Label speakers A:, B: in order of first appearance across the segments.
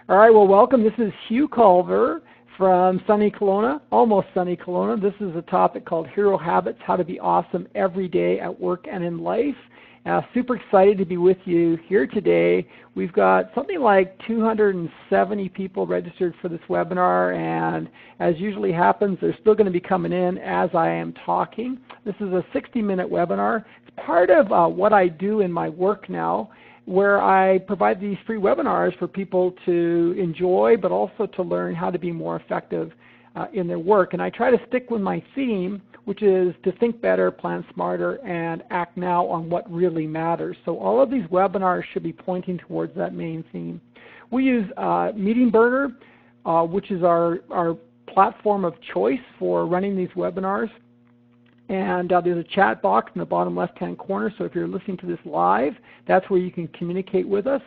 A: All right, well, welcome. This is Hugh Culver from sunny Kelowna, almost sunny Kelowna. This is a topic called Hero Habits, how to be awesome every day at work and in life. Super excited to be with you here today. We've got something like 270 people registered for this webinar, and as usually happens, they're still going to be coming in as I am talking. This is a 60-minute webinar. It's part of what I do in my work now, where I provide these free webinars for people to enjoy, but also to learn how to be more effective in their work. And I try to stick with my theme, which is to think better, plan smarter, and act now on what really matters. So all of these webinars should be pointing towards that main theme. We use Meeting Burner, which is our platform of choice for running these webinars. And there's a chat box in the bottom left-hand corner, so if you're listening to this live, that's where you can communicate with us.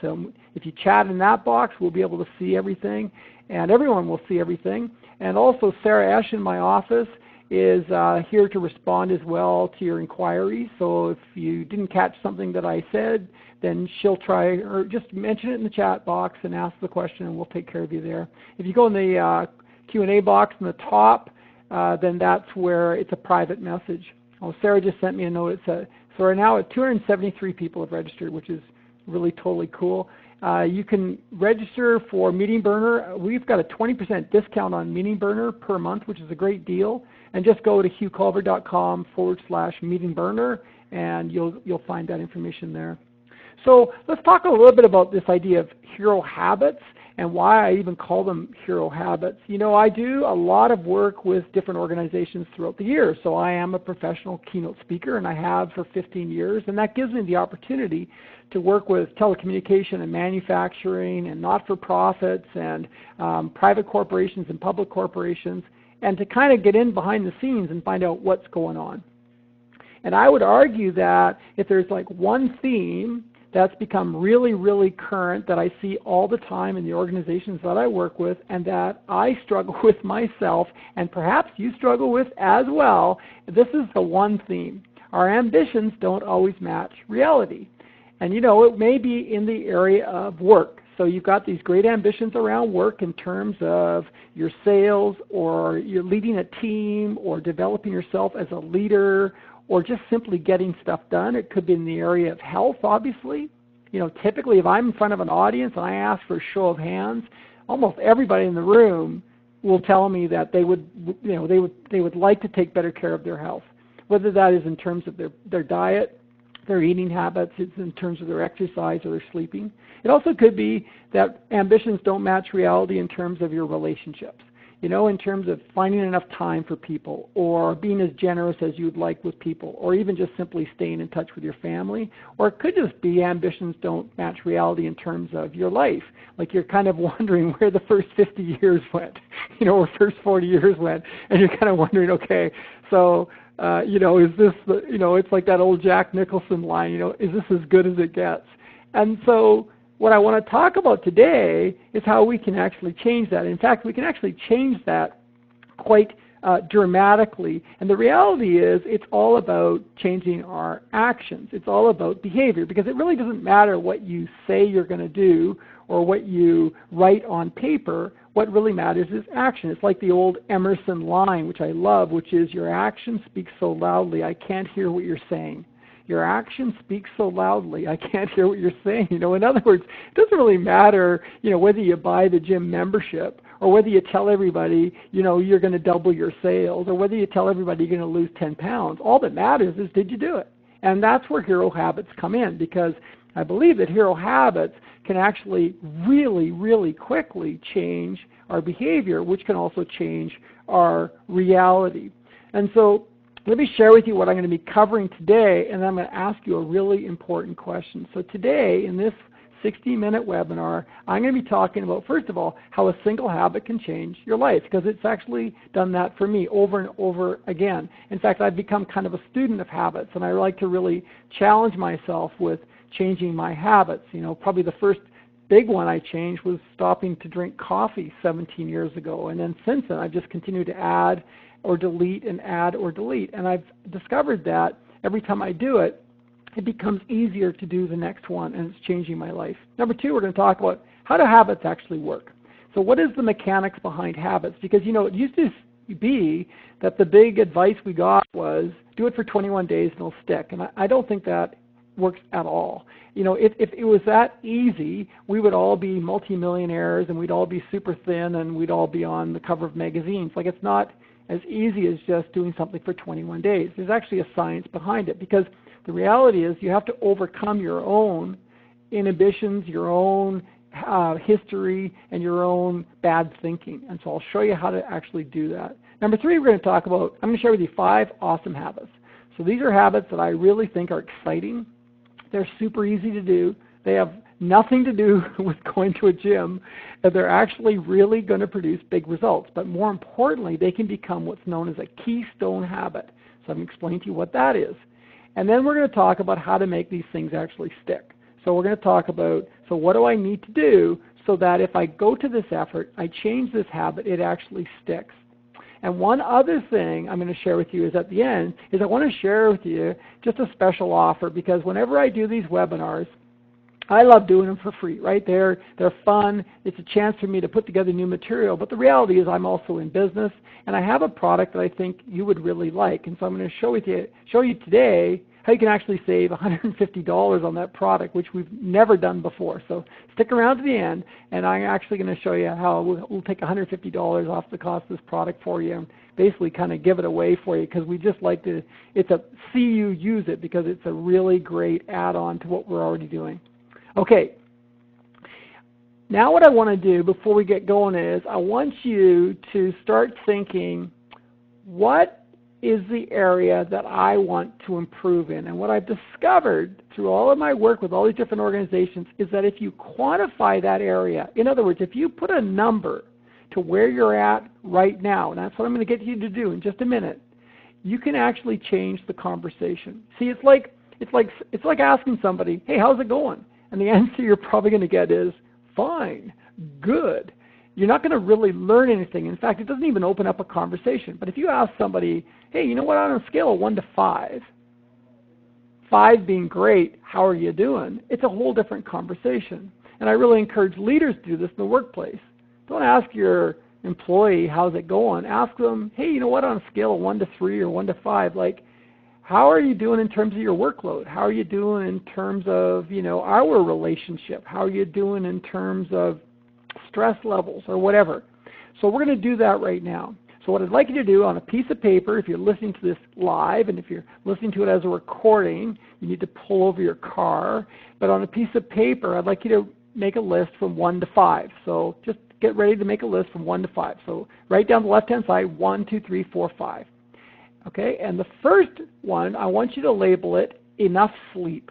A: If you chat in that box, we'll be able to see everything, and everyone will see everything. And also Sarah Esch in my office is here to respond as well to your inquiries. So if you didn't catch something that I said, then she'll try, or just mention it in the chat box and ask the question, and we'll take care of you there. If you go in the Q&A box in the top, then that's where it's a private message. Oh, Sarah just sent me a note. So we're now at 273 people have registered, which is really totally cool. You can register for Meeting Burner. We've got a 20% discount on Meeting Burner per month, which is a great deal. And just go to hughculver.com/Meeting Burner, and you'll find that information there. So let's talk a little bit about this idea of hero habits and why I even call them hero habits. You know, I do a lot of work with different organizations throughout the year. So I am a professional keynote speaker, and I have for 15 years, and that gives me the opportunity to work with telecommunication and manufacturing and not-for-profits and private corporations and public corporations, and to kind of get in behind the scenes and find out what's going on. And I would argue that if there's like one theme that's become really, really current that I see all the time in the organizations that I work with and that I struggle with myself, and perhaps you struggle with as well, this is the one theme. Our ambitions don't always match reality. And you know, it may be in the area of work. So you've got these great ambitions around work in terms of your sales, or you're leading a team, or developing yourself as a leader, or just simply getting stuff done. It could be in the area of health, obviously. You know, typically if I'm in front of an audience and I ask for a show of hands, almost everybody in the room will tell me that they would like to take better care of their health, whether that is in terms of their diet, their eating habits, it's in terms of their exercise or their sleeping. It also could be that ambitions don't match reality in terms of your relationships. You know, in terms of finding enough time for people, or being as generous as you'd like with people, or even just simply staying in touch with your family. Or it could just be ambitions don't match reality in terms of your life. Like you're kind of wondering where the first 50 years went, you know, or first 40 years went, and you're kind of wondering, okay, so, you know, is this, it's like that old Jack Nicholson line, you know, is this as good as it gets? And so what I want to talk about today is how we can actually change that. In fact, we can actually change that quite dramatically. And the reality is it's all about changing our actions. It's all about behavior, because it really doesn't matter what you say you're going to do or what you write on paper. What really matters is action. It's like the old Emerson line, which I love, which is, your action speaks so loudly, I can't hear what you're saying. Your action speaks so loudly, I can't hear what you're saying. You know, in other words, it doesn't really matter, you know, whether you buy the gym membership, or whether you tell everybody, you know, you're going to double your sales, or whether you tell everybody you're going to lose 10 pounds. All that matters is, did you do it? And that's where hero habits come in, because I believe that hero habits can actually really, really quickly change our behavior, which can also change our reality. And so let me share with you what I'm going to be covering today, and then I'm going to ask you a really important question. So today, in this 60-minute webinar, I'm going to be talking about, first of all, how a single habit can change your life, because it's actually done that for me over and over again. In fact, I've become kind of a student of habits, and I like to really challenge myself with changing my habits. You know, probably the first big one I changed was stopping to drink coffee 17 years ago, and then since then I've just continued to add or delete and add or delete. And I've discovered that every time I do it, it becomes easier to do the next one, and it's changing my life. Number two, we're going to talk about how do habits actually work? So what is the mechanics behind habits? Because, it used to be that the big advice we got was do it for 21 days and it'll stick. And I don't think that works at all. If it was that easy, we would all be multimillionaires and we'd all be super thin and we'd all be on the cover of magazines. Like, it's not as easy as just doing something for 21 days. There's actually a science behind it, because the reality is you have to overcome your own inhibitions, your own history, and your own bad thinking. And so I'll show you how to actually do that. Number 3, we're going to talk about, I'm going to share with you 5 awesome habits. So these are habits that I really think are exciting. They're super easy to do. They have nothing to do with going to a gym, and they're actually really going to produce big results. But more importantly, they can become what's known as a keystone habit. So I'm going to explain to you what that is. And then we're going to talk about how to make these things actually stick. So we're going to talk about, so what do I need to do so that if I go to this effort, I change this habit, it actually sticks. And one other thing I'm going to share with you is at the end, is I want to share with you just a special offer, because whenever I do these webinars, I love doing them for free, right? They're fun. It's a chance for me to put together new material. But the reality is I'm also in business, and I have a product that I think you would really like. And so I'm going to show you today how you can actually save $150 on that product, which we've never done before. So stick around to the end, and I'm actually going to show you how we'll take $150 off the cost of this product for you and basically kind of give it away for you, because we just like to see you use it, because it's a really great add-on to what we're already doing. Okay, now what I want to do before we get going is I want you to start thinking, what is the area that I want to improve in? And what I've discovered through all of my work with all these different organizations is that if you quantify that area, in other words, if you put a number to where you're at right now, and that's what I'm going to get you to do in just a minute, you can actually change the conversation. See, it's like asking somebody, hey, how's it going? And the answer you're probably going to get is, fine, good. You're not going to really learn anything. In fact, it doesn't even open up a conversation. But if you ask somebody, hey, you know what, on a scale of 1 to 5, 5 being great, how are you doing? It's a whole different conversation. And I really encourage leaders to do this in the workplace. Don't ask your employee, how's it going? Ask them, hey, you know what, on a scale of 1 to 3 or 1 to 5, like, how are you doing in terms of your workload? How are you doing in terms of, our relationship? How are you doing in terms of stress levels or whatever? So we're going to do that right now. So what I'd like you to do on a piece of paper, if you're listening to this live, and if you're listening to it as a recording, you need to pull over your car. But on a piece of paper, I'd like you to make a list from 1 to 5. So just get ready to make a list from 1 to 5. So write down the left-hand side, 1, 2, 3, 4, 5. Okay, and the first one, I want you to label it enough sleep.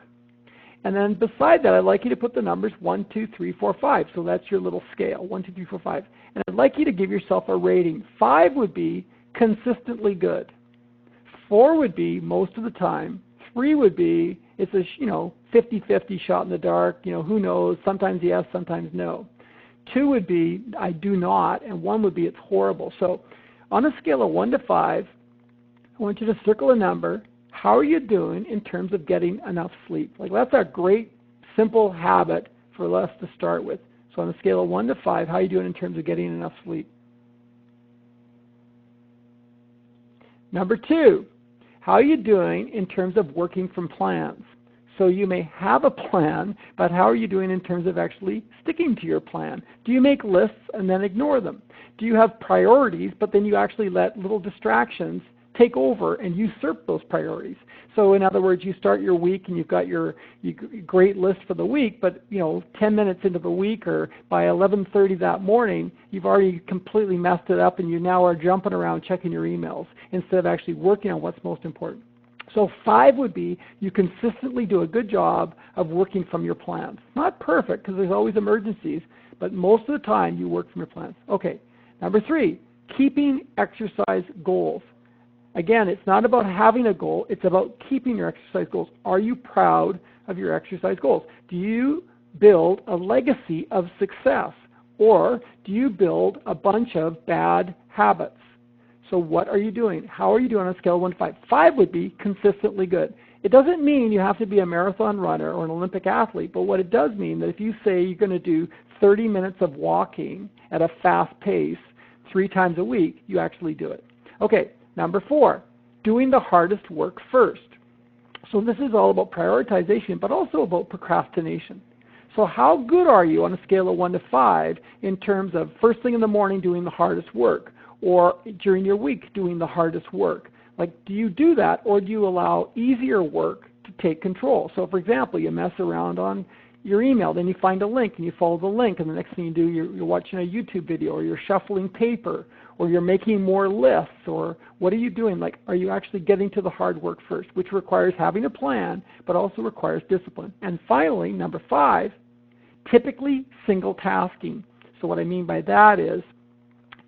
A: And then beside that, I'd like you to put the numbers 1, 2, 3, 4, 5. So that's your little scale, 1, 2, 3, 4, 5. And I'd like you to give yourself a rating. 5 would be consistently good. 4 would be most of the time. 3 would be it's a 50-50 shot in the dark. Who knows? Sometimes yes, sometimes no. 2 would be I do not, and 1 would be it's horrible. So on a scale of 1 to 5, I want you to circle a number. How are you doing in terms of getting enough sleep? Like, that's a great, simple habit for us to start with. So on a scale of 1 to 5, how are you doing in terms of getting enough sleep? Number 2, how are you doing in terms of working from plans? So you may have a plan, but how are you doing in terms of actually sticking to your plan? Do you make lists and then ignore them? Do you have priorities, but then you actually let little distractions take over and usurp those priorities? So in other words, you start your week and you've got your great list for the week, but 10 minutes into the week or by 11:30 that morning, you've already completely messed it up and you now are jumping around checking your emails instead of actually working on what's most important. So 5 would be you consistently do a good job of working from your plans. Not perfect, because there's always emergencies, but most of the time you work from your plans. Okay, number 3, keeping exercise goals. Again, it's not about having a goal, it's about keeping your exercise goals. Are you proud of your exercise goals? Do you build a legacy of success, or do you build a bunch of bad habits? So what are you doing? How are you doing on a scale of 1 to 5? 5 would be consistently good. It doesn't mean you have to be a marathon runner or an Olympic athlete, but what it does mean that if you say you're going to do 30 minutes of walking at a fast pace 3 times a week, you actually do it. Okay, number 4, doing the hardest work first. So this is all about prioritization, but also about procrastination. So how good are you on a scale of 1 to 5 in terms of first thing in the morning doing the hardest work, or during your week doing the hardest work? Like, do you do that, or do you allow easier work to take control? So for example, you mess around on your email, then you find a link and you follow the link, and the next thing you do, you're watching a YouTube video, or you're shuffling paper, or you're making more lists, or what are you doing? Like, are you actually getting to the hard work first, which requires having a plan, but also requires discipline? And finally, number 5, typically single tasking. So what I mean by that is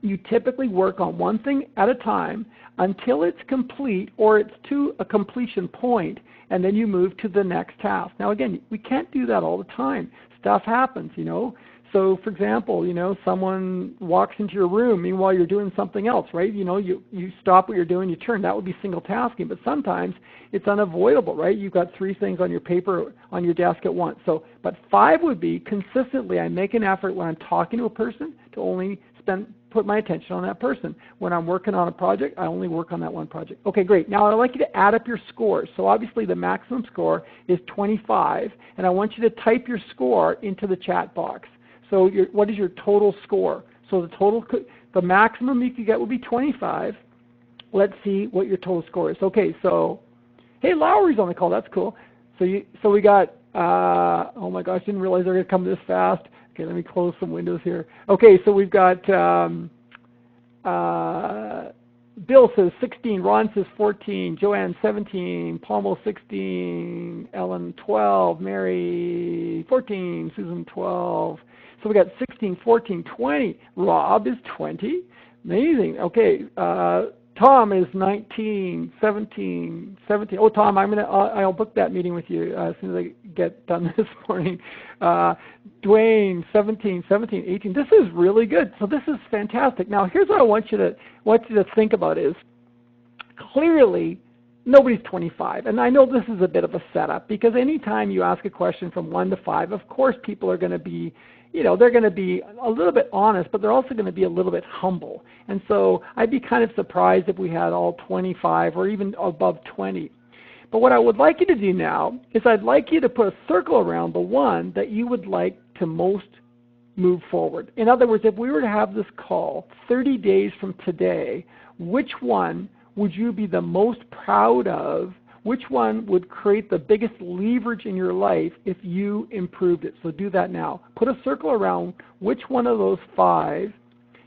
A: you typically work on one thing at a time until it's complete or it's to a completion point, and then you move to the next task. Now again, we can't do that all the time. Stuff happens, you know. So for example, you know, someone walks into your room meanwhile you're doing something else, right? You know, you stop what you're doing, you turn. That would be single tasking, but sometimes it's unavoidable, right? You've got 3 things on your paper on your desk at once. So, but 5 would be consistently I make an effort when I'm talking to a person to only put my attention on that person. When I'm working on a project, I only work on that one project. Okay, great. Now I'd like you to add up your scores. So obviously the maximum score is 25, and I want you to type your score into the chat box. So what is your total score? So the maximum you could get would be 25. Let's see what your total score is. Okay, so hey, Lowry's on the call. That's cool. So we got oh my gosh, didn't realize they're going to come this fast. Okay, let me close some windows here. Okay, so we've got Bill says 16, Ron says 14, Joanne 17, Palmo 16, Ellen 12, Mary 14, Susan 12. So we got 16, 14, 20. Rob is 20. Amazing. Okay, Tom is 19, 17, 17. Oh, Tom, I'll book that meeting with you as soon as I get done this morning. Dwayne, 17, 17, 18. This is really good. So this is fantastic. Now, here's what I want you to think about is clearly nobody's 25. And I know this is a bit of a setup because anytime you ask a question from 1 to 5, of course people are going to be, you know, they're going to be a little bit honest, but they're also going to be a little bit humble. And so I'd be kind of surprised if we had all 25 or even above 20. But what I would like you to do now is I'd like you to put a circle around the one that you would like to most move forward. In other words, if we were to have this call 30 days from today, which one would you be the most proud of? Which one would create the biggest leverage in your life if you improved it? So do that now. Put a circle around which one of those 5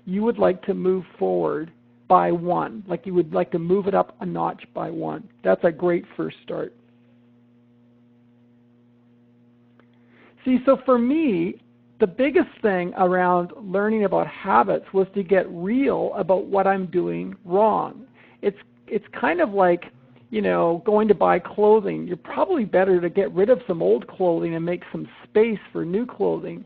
A: you would like to move forward by 1, like you would like to move it up a notch by 1. That's a great first start. See, so for me, the biggest thing around learning about habits was to get real about what I'm doing wrong. It's kind of like, you know, going to buy clothing. You're probably better to get rid of some old clothing and make some space for new clothing.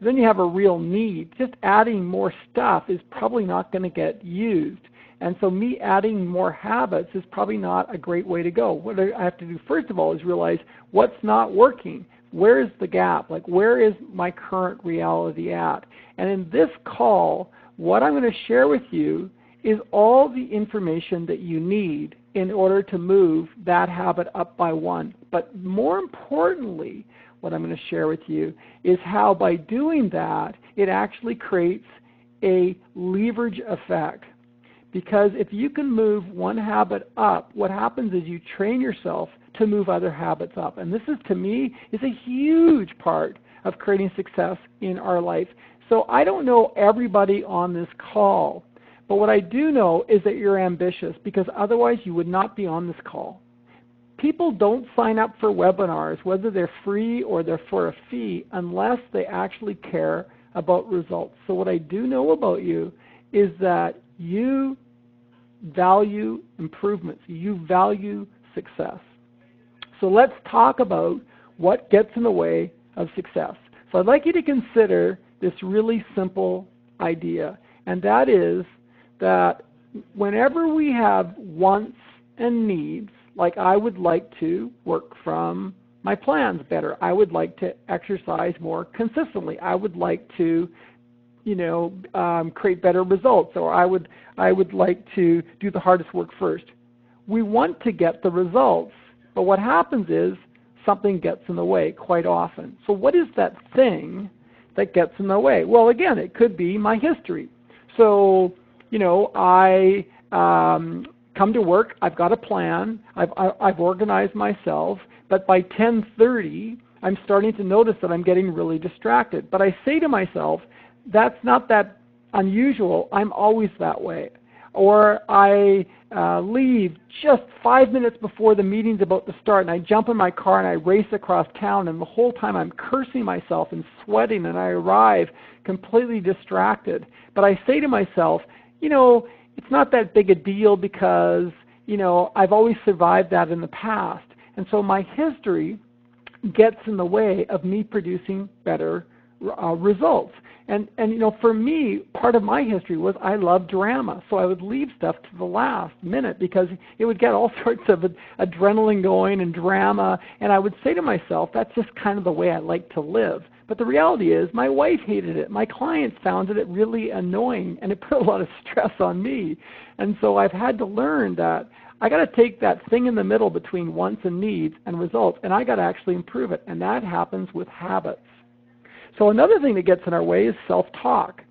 A: Then you have a real need. Just adding more stuff is probably not going to get used. And so me adding more habits is probably not a great way to go. What I have to do first of all is realize what's not working. Where is the gap? Like, where is my current reality at? And in this call, what I'm going to share with you is all the information that you need in order to move that habit up by 1. But more importantly, what I'm going to share with you is how by doing that, it actually creates a leverage effect. Because if you can move one habit up, what happens is you train yourself to move other habits up. And this is, to me, is a huge part of creating success in our life. So I don't know everybody on this call, but what I do know is that you're ambitious, because otherwise you would not be on this call. People don't sign up for webinars, whether they're free or they're for a fee, unless they actually care about results. So what I do know about you is that you value improvements. You value success. So let's talk about what gets in the way of success. So I'd like you to consider this really simple idea, and that is that whenever we have wants and needs, Like I would like to work from my plans better. I would like to exercise more consistently. I would like to, create better results, or I would like to do the hardest work first. We want to get the results, but what happens is something gets in the way quite often. So what is that thing that gets in the way? Well, again, it could be my history. So, I come to work, I've got a plan, I've organized myself, but by 10:30, I'm starting to notice that I'm getting really distracted. But I say to myself, that's not that unusual, I'm always that way. Or I leave just 5 minutes before the meeting's about to start, and I jump in my car and I race across town, and the whole time I'm cursing myself and sweating, and I arrive completely distracted. But I say to myself, it's not that big a deal because, I've always survived that in the past. And so my history gets in the way of me producing better results. And for me, part of my history was I love drama. So I would leave stuff to the last minute because it would get all sorts of adrenaline going and drama. And I would say to myself, that's just kind of the way I like to live. But the reality is my wife hated it. My clients found it really annoying, and it put a lot of stress on me. And so I've had to learn that I got to take that thing in the middle between wants and needs and results, and I got to actually improve it. And that happens with habits. So another thing that gets in our way is self-talk.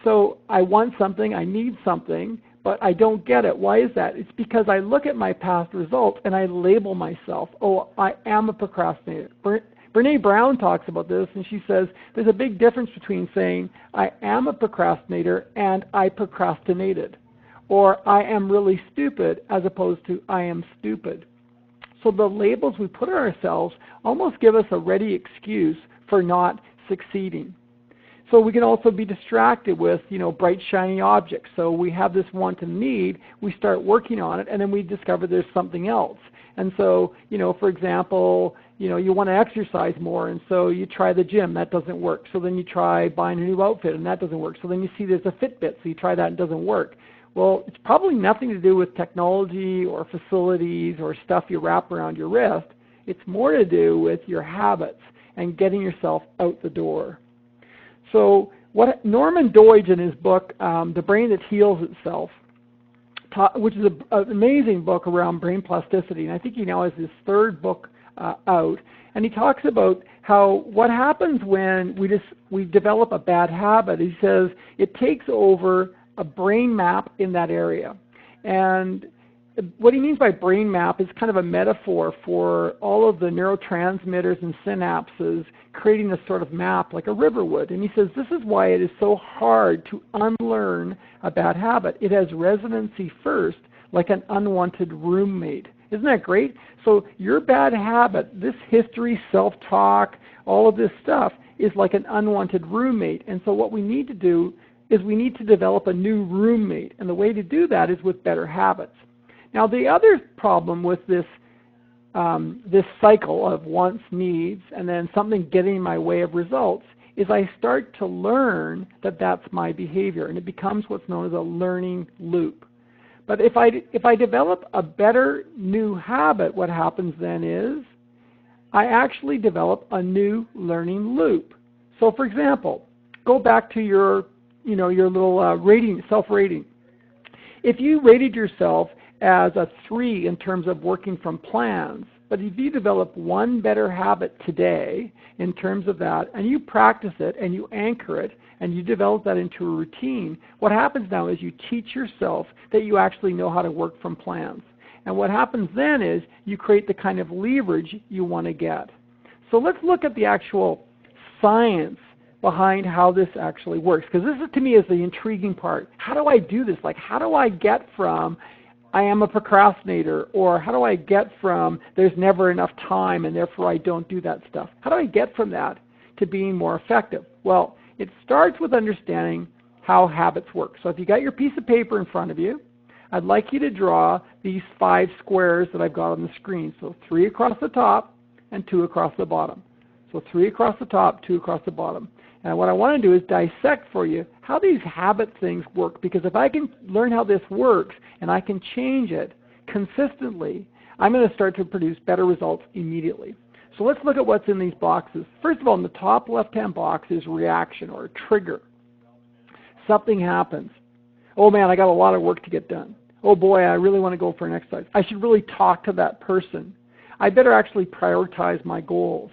A: So I want something, I need something, but I don't get it. Why is that? It's because I look at my past results and I label myself, I am a procrastinator. Brene Brown talks about this, and she says there's a big difference between saying I am a procrastinator and I procrastinated, or I am really stupid as opposed to I am stupid. So the labels we put on ourselves almost give us a ready excuse for not succeeding. So we can also be distracted with, bright, shiny objects. So we have this want and need, we start working on it, and then we discover there's something else. And so, for example, you want to exercise more, and so you try the gym, that doesn't work. So then you try buying a new outfit, and that doesn't work. So then you see there's a Fitbit, so you try that and it doesn't work. Well, it's probably nothing to do with technology or facilities or stuff you wrap around your wrist. It's more to do with your habits and getting yourself out the door. So what Norman Doidge in his book, The Brain That Heals Itself, which is an amazing book around brain plasticity, and I think he now has his third book out, and he talks about how what happens when we develop a bad habit. He says it takes over a brain map in that area. And what he means by brain map is kind of a metaphor for all of the neurotransmitters and synapses creating this sort of map like a river would. And he says this is why it is so hard to unlearn a bad habit. It has residency first, like an unwanted roommate. Isn't that great? So your bad habit, this history, self-talk, all of this stuff is like an unwanted roommate. And so what we need to do is we need to develop a new roommate. And the way to do that is with better habits. Now, the other problem with this cycle of wants, needs, and then something getting in my way of results is I start to learn that that's my behavior, and it becomes what's known as a learning loop. But if I develop a better new habit, what happens then is I actually develop a new learning loop. So, for example, go back to your little rating, self-rating. If you rated yourself as a 3 in terms of working from plans, but if you develop one better habit today in terms of that, and you practice it and you anchor it and you develop that into a routine, what happens now is you teach yourself that you actually know how to work from plans. And what happens then is you create the kind of leverage you want to get. So let's look at the actual science behind how this actually works, because this is, to me, is the intriguing part. How do I do this? Like, how do I get from I am a procrastinator, or how do I get from there's never enough time and therefore I don't do that stuff? How do I get from that to being more effective? Well, it starts with understanding how habits work. So if you got your piece of paper in front of you, I'd like you to draw these 5 squares that I've got on the screen. So 3 across the top and 2 across the bottom. So 3 across the top, 2 across the bottom. And what I want to do is dissect for you how these habit things work, because if I can learn how this works and I can change it consistently, I'm going to start to produce better results immediately. So let's look at what's in these boxes. First of all, in the top left-hand box is reaction or a trigger. Something happens. Oh man, I got a lot of work to get done. Oh boy, I really want to go for an exercise. I should really talk to that person. I better actually prioritize my goals.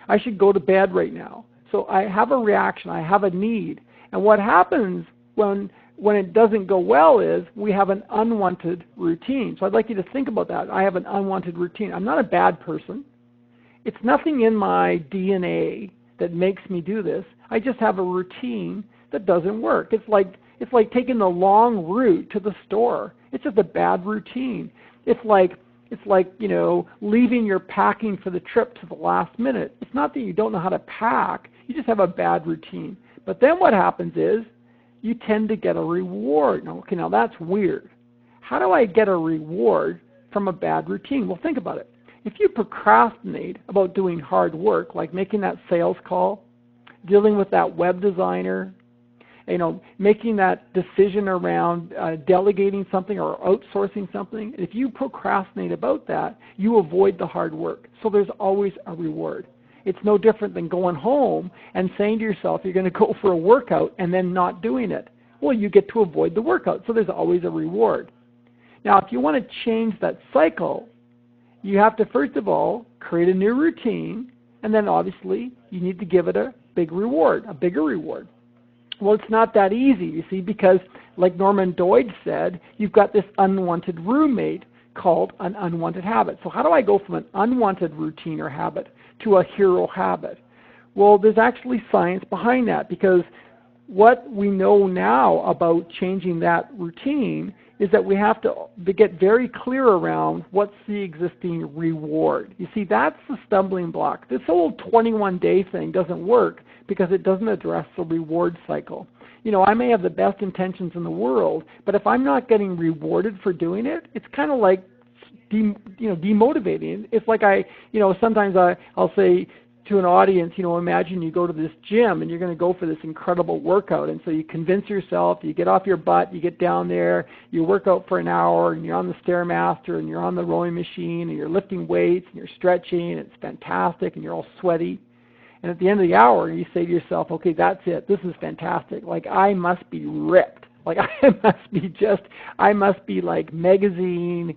A: I should go to bed right now. So I have a reaction, I have a need. And what happens when it doesn't go well is we have an unwanted routine. So I'd like you to think about that. I have an unwanted routine. I'm not a bad person. It's nothing in my DNA that makes me do this. I just have a routine that doesn't work. It's like taking the long route to the store. It's just a bad routine. It's like leaving your packing for the trip to the last minute. It's not that you don't know how to pack. You just have a bad routine. But then what happens is you tend to get a reward. Now that's weird. How do I get a reward from a bad routine? Well, think about it. If you procrastinate about doing hard work, like making that sales call, dealing with that web designer, making that decision around delegating something or outsourcing something, if you procrastinate about that, you avoid the hard work. So there's always a reward. It's no different than going home and saying to yourself you're going to go for a workout and then not doing it. Well, you get to avoid the workout, so there's always a reward. Now, if you want to change that cycle, you have to, first of all, create a new routine, and then obviously you need to give it a big reward, a bigger reward. Well, it's not that easy, you see, because like Norman Doidge said, you've got this unwanted roommate called an unwanted habit. So how do I go from an unwanted routine or habit to a hero habit? Well, there's actually science behind that, because what we know now about changing that routine is that we have to get very clear around what's the existing reward. You see, that's the stumbling block. This old 21-day thing doesn't work because it doesn't address the reward cycle. I may have the best intentions in the world, but if I'm not getting rewarded for doing it, it's kind of like demotivating. It's like sometimes I'll say to an audience, imagine you go to this gym and you're going to go for this incredible workout, and so you convince yourself, you get off your butt, you get down there, you work out for an hour, and you're on the Stairmaster, and you're on the rowing machine, and you're lifting weights, and you're stretching, and it's fantastic, and you're all sweaty. And at the end of the hour, you say to yourself, okay, that's it, this is fantastic. Like, I must be ripped. Like, I must be like magazine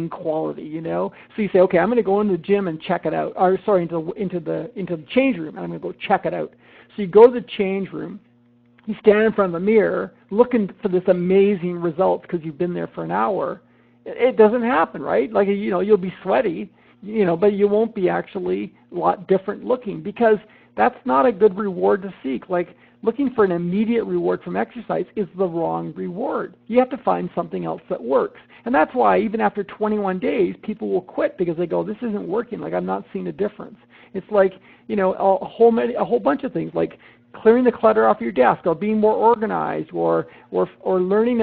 A: quality, So you say, okay, I'm going to go into the gym and check it out. Into the change room, and I'm going to go check it out. So you go to the change room, you stand in front of the mirror, looking for this amazing result because you've been there for an hour. It doesn't happen, right? Like, you'll be sweaty, but you won't be actually a lot different looking, because that's not a good reward to seek. Like, looking for an immediate reward from exercise is the wrong reward. You have to find something else that works. And that's why even after 21 days, people will quit because they go, this isn't working. Like, I'm not seeing a difference. It's like, a whole bunch of things, like clearing the clutter off your desk, or being more organized, or learning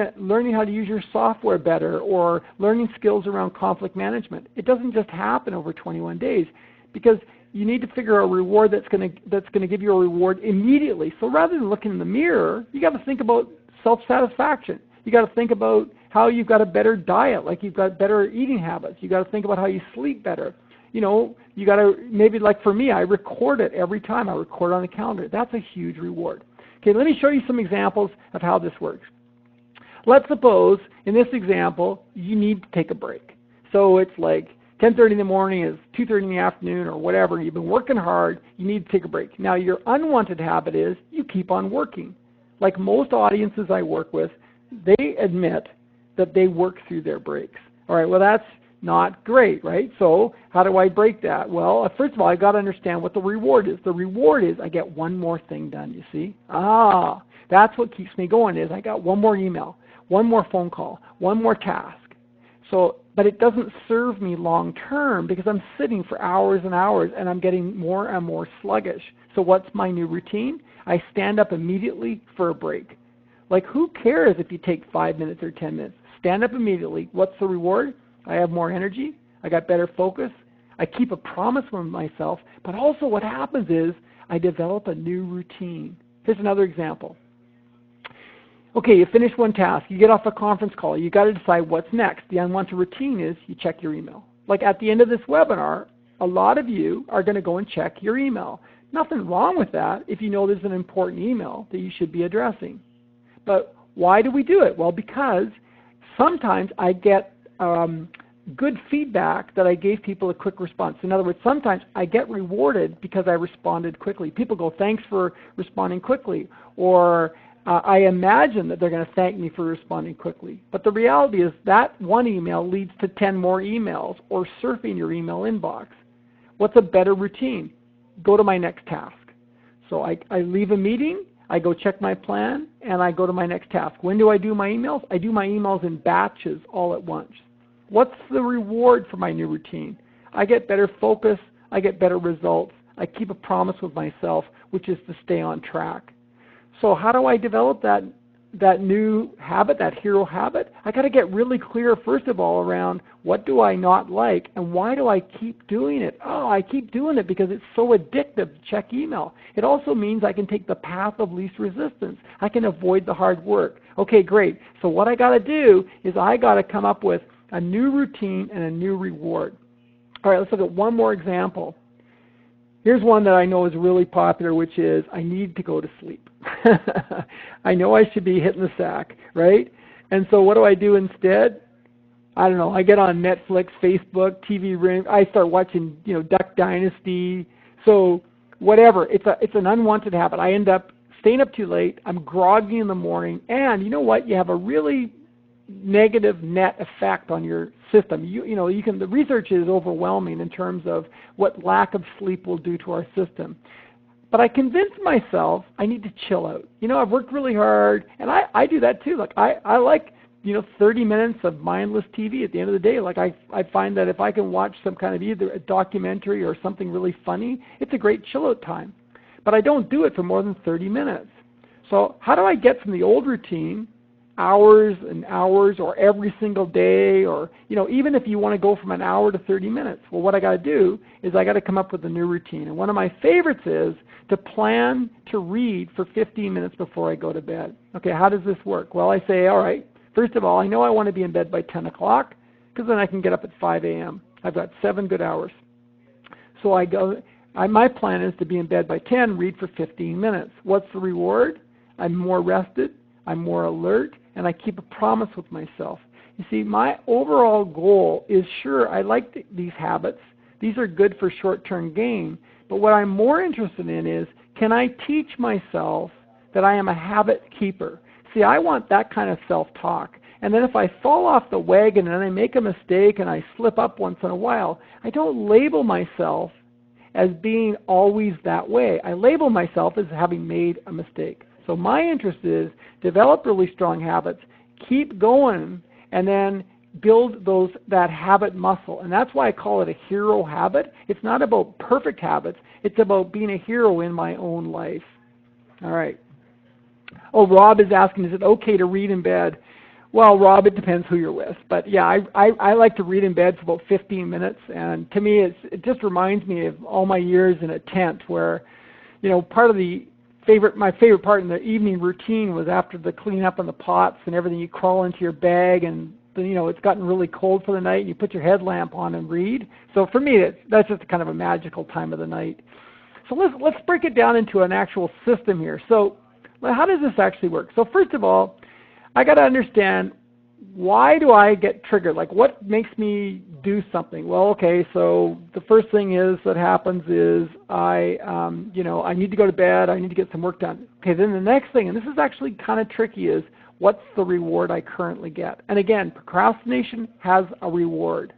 A: how to use your software better, or learning skills around conflict management. It doesn't just happen over 21 days, because you need to figure out a reward that's going to give you a reward immediately. So rather than looking in the mirror, you got to think about self-satisfaction. You got to think about how you've got a better diet, like you've got better eating habits. You got to think about how you sleep better. You got to, maybe like for me, I record it every time. I record on the calendar. That's a huge reward. Okay, let me show you some examples of how this works. Let's suppose in this example you need to take a break. So it's like 10:30 in the morning is 2:30 in the afternoon or whatever. You've been working hard. You need to take a break. Now your unwanted habit is you keep on working. Like most audiences I work with, they admit that they work through their breaks. All right, well, that's not great, right? So how do I break that? Well, first of all, I've got to understand what the reward is. The reward is I get one more thing done, you see? That's what keeps me going, is I got one more email, one more phone call, one more task. So, but it doesn't serve me long term because I'm sitting for hours and hours and I'm getting more and more sluggish. So what's my new routine? I stand up immediately for a break. Like, who cares if you take 5 minutes or 10 minutes? Stand up immediately. What's the reward? I have more energy. I got better focus. I keep a promise with myself. But also what happens is I develop a new routine. Here's another example. Okay, you finish one task, you get off a conference call, you got to decide what's next. The unwanted routine is you check your email. Like at the end of this webinar, a lot of you are going to go and check your email. Nothing wrong with that if you know there's an important email that you should be addressing. But why do we do it? Well, because sometimes I get good feedback that I gave people a quick response. In other words, sometimes I get rewarded because I responded quickly. People go, thanks for responding quickly, or I imagine that they're going to thank me for responding quickly. But the reality is that one email leads to 10 more emails or surfing your email inbox. What's a better routine? Go to my next task. So I leave a meeting, I go check my plan, and I go to my next task. When do I do my emails? I do my emails in batches all at once. What's the reward for my new routine? I get better focus, I get better results, I keep a promise with myself, which is to stay on track. So how do I develop that new habit, that hero habit? I got to get really clear, first of all, around what do I not like and why do I keep doing it? Oh, I keep doing it because it's so addictive to check email. It also means I can take the path of least resistance. I can avoid the hard work. Okay, great. So what I got to do is I got to come up with a new routine and a new reward. All right, let's look at one more example. Here's one that I know is really popular, which is I need to go to sleep. I know I should be hitting the sack, right? And so what do I do instead? I don't know. I get on Netflix, Facebook, TV Ring. I start watching, Duck Dynasty. So whatever. It's an unwanted habit. I end up staying up too late. I'm groggy in the morning, and you know what? You have a really negative net effect on your system. The research is overwhelming in terms of what lack of sleep will do to our system. But I convinced myself I need to chill out. I've worked really hard, and I do that too. Like I like 30 minutes of mindless TV at the end of the day. Like I find that if I can watch some kind of either a documentary or something really funny, it's a great chill out time. But I don't do it for more than 30 minutes. So how do I get from the old routine, hours and hours, or every single day, or even if you want to go from an hour to 30 minutes? Well, what I got to do is I got to come up with a new routine. And one of my favorites is to plan to read for 15 minutes before I go to bed. Okay, how does this work? Well, I say, all right, first of all, I know I want to be in bed by 10 o'clock because then I can get up at 5 a.m. I've got 7 good hours. So my plan is to be in bed by 10, read for 15 minutes. What's the reward? I'm more rested, I'm more alert, and I keep a promise with myself. You see, my overall goal is, sure, I like these habits. These are good for short-term gain. But what I'm more interested in is, can I teach myself that I am a habit keeper? See, I want that kind of self-talk. And then if I fall off the wagon and I make a mistake and I slip up once in a while, I don't label myself as being always that way. I label myself as having made a mistake. So my interest is develop really strong habits, keep going, and then build that habit muscle. And that's why I call it a hero habit. It's not about perfect habits. It's about being a hero in my own life. All right. Oh, Rob is asking, is it okay to read in bed? Well, Rob, it depends who you're with. But yeah, I like to read in bed for about 15 minutes. And to me, it just reminds me of all my years in a tent where, part of my favorite part in the evening routine was after the cleanup and the pots and everything, you crawl into your bag and it's gotten really cold for the night and you put your headlamp on and read. So for me, that's just kind of a magical time of the night. So let's break it down into an actual system here. So how does this actually work? So first of all, I got to understand, why do I get triggered? Like, what makes me do something? Well, okay, so the first thing that happens is I need to go to bed. I need to get some work done. Okay, then the next thing, and this is actually kind of tricky, is what's the reward I currently get? And again, procrastination has a reward.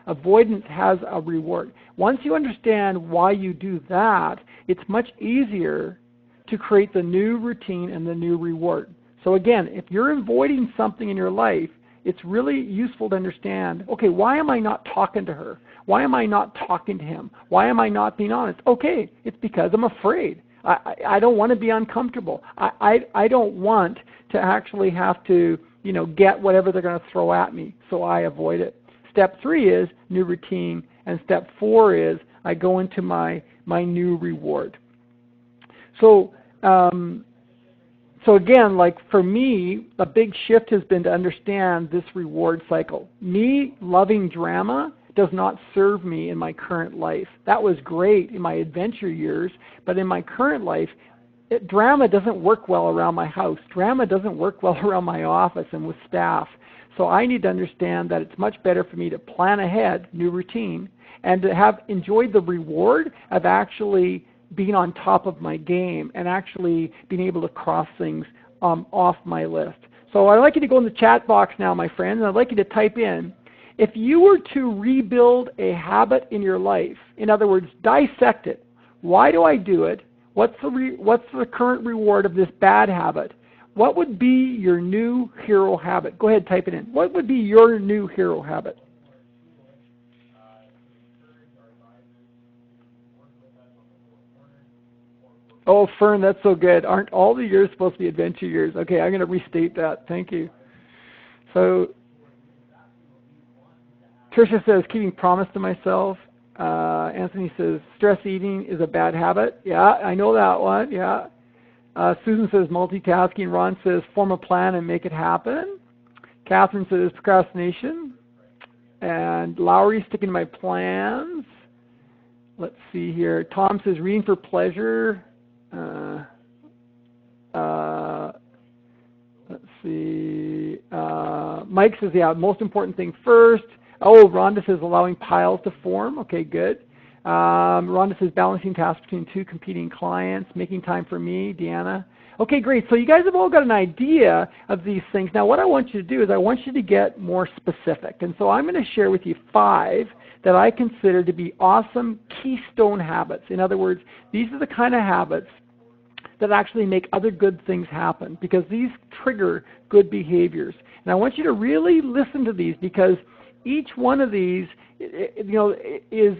A: Avoidance has a reward. Once you understand why you do that, it's much easier to create the new routine and the new reward. So again, if you're avoiding something in your life, it's really useful to understand, okay, why am I not talking to her? Why am I not talking to him? Why am I not being honest? Okay, it's because I'm afraid. I don't want to be uncomfortable. I don't want to actually have to, get whatever they're going to throw at me, so I avoid it. Step 3 is new routine, and step 4 is I go into my new reward. So So again, like for me, a big shift has been to understand this reward cycle. Me loving drama does not serve me in my current life. That was great in my adventure years, but in my current life, drama doesn't work well around my house. Drama doesn't work well around my office and with staff. So I need to understand that it's much better for me to plan ahead, new routine, and to have enjoyed the reward of actually being on top of my game and actually being able to cross things off my list. So I'd like you to go in the chat box now, my friends, and I'd like you to type in, if you were to rebuild a habit in your life, in other words, dissect it, why do I do it? What's the current reward of this bad habit? What would be your new hero habit? Go ahead, type it in. What would be your new hero habit? Oh, Fern, that's so good. Aren't all the years supposed to be adventure years? Okay, I'm going to restate that. Thank you. So, Tricia says, keeping promise to myself. Anthony says, stress eating is a bad habit. Yeah, I know that one. Yeah. Susan says, multitasking. Ron says, form a plan and make it happen. Catherine says, procrastination. And Lowry, sticking to my plans. Let's see here. Tom says, reading for pleasure. Let's see. Mike says, yeah, most important thing first. Oh, Rhonda says allowing piles to form. Okay, good. Rhonda says balancing tasks between two competing clients, making time for me. Deanna. Okay, great. So you guys have all got an idea of these things. Now what I want you to do is I want you to get more specific. And so I'm going to share with you 5 that I consider to be awesome keystone habits. In other words, these are the kind of habits that actually make other good things happen because these trigger good behaviors. And I want you to really listen to these because each one of these, is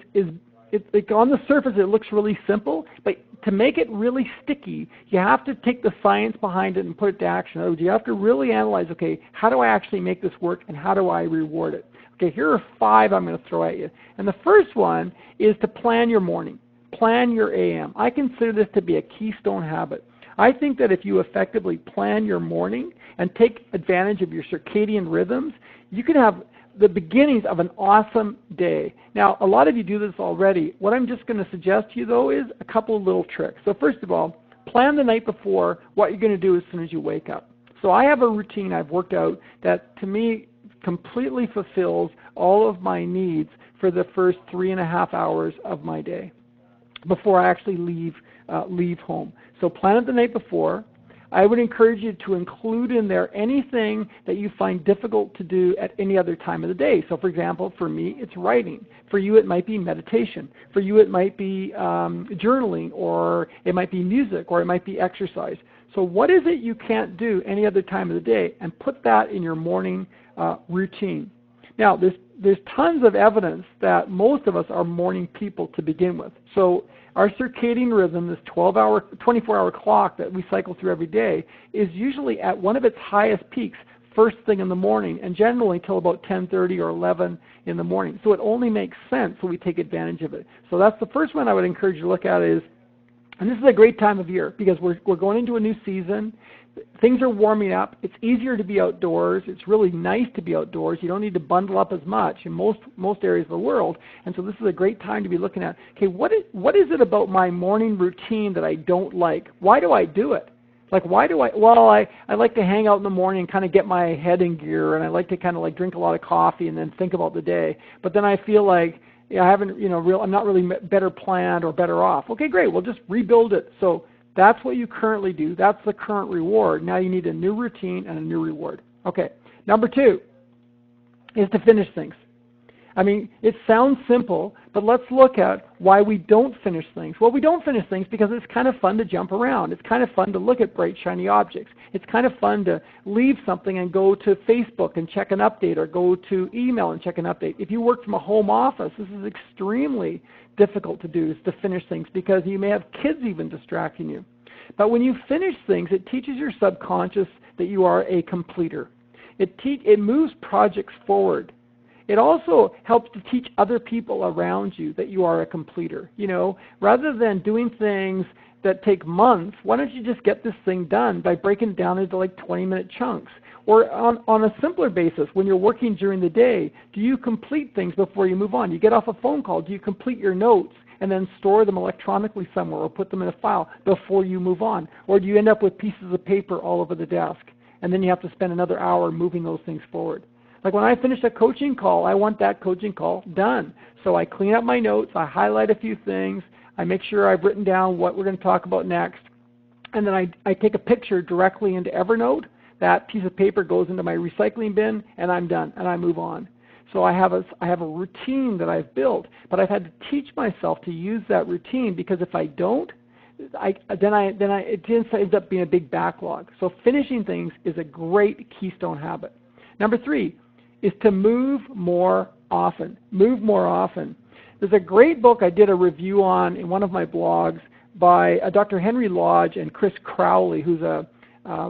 A: on the surface it looks really simple, but to make it really sticky, you have to take the science behind it and put it to action. In other words, you have to really analyze, okay, how do I actually make this work and how do I reward it? Okay, here are 5 I'm going to throw at you. And the first one is to plan your morning. Plan your AM. I consider this to be a keystone habit. I think that if you effectively plan your morning and take advantage of your circadian rhythms, you can have the beginnings of an awesome day. Now, a lot of you do this already. What I'm just going to suggest to you, though, is a couple of little tricks. So first of all, plan the night before what you're going to do as soon as you wake up. So I have a routine I've worked out that, to me, completely fulfills all of my needs for the first 3.5 hours of my day before I actually leave home. So plan it the night before. I would encourage you to include in there anything that you find difficult to do at any other time of the day. So for example, for me, it's writing. For you, it might be meditation. For you, it might be journaling, or it might be music, or it might be exercise. So what is it you can't do any other time of the day? And put that in your morning routine. Now, there's tons of evidence that most of us are morning people to begin with. So our circadian rhythm, this 24-hour clock that we cycle through every day, is usually at one of its highest peaks first thing in the morning, and generally till about 10:30 or 11 in the morning. So it only makes sense when we take advantage of it. So that's the first one I would encourage you to look at is, and this is a great time of year because we're going into a new season. Things are warming up. It's easier to be outdoors. It's really nice to be outdoors. You don't need to bundle up as much in most areas of the world. And so this is a great time to be looking at, okay, what is it about my morning routine that I don't like? Why do I do it? Like, why do I like to hang out in the morning and kind of get my head in gear, and I like to kind of like drink a lot of coffee and then think about the day. But then I feel like I'm not really better planned or better off. Okay, great. We'll just rebuild it. So that's what you currently do. That's the current reward. Now you need a new routine and a new reward. Okay. Number 2 is to finish things. I mean, it sounds simple, but let's look at why we don't finish things. Well, we don't finish things because it's kind of fun to jump around. It's kind of fun to look at bright, shiny objects. It's kind of fun to leave something and go to Facebook and check an update, or go to email and check an update. If you work from a home office, this is extremely difficult to do, is to finish things, because you may have kids even distracting you. But when you finish things, it teaches your subconscious that you are a completer. It moves projects forward. It also helps to teach other people around you that you are a completer. Rather than doing things that take months, why don't you just get this thing done by breaking it down into like 20-minute chunks? Or on a simpler basis, when you're working during the day, do you complete things before you move on? You get off a phone call, do you complete your notes and then store them electronically somewhere or put them in a file before you move on? Or do you end up with pieces of paper all over the desk and then you have to spend another hour moving those things forward? Like when I finish a coaching call, I want that coaching call done. So I clean up my notes, I highlight a few things, I make sure I've written down what we're going to talk about next, and then I take a picture directly into Evernote. That piece of paper goes into my recycling bin, and I'm done, and I move on. So I have a routine that I've built, but I've had to teach myself to use that routine, because if I don't, it ends up being a big backlog. So finishing things is a great keystone habit. Number 3 is to move more often. Move more often. There's a great book I did a review on in one of my blogs by Dr. Henry Lodge and Chris Crowley, who's a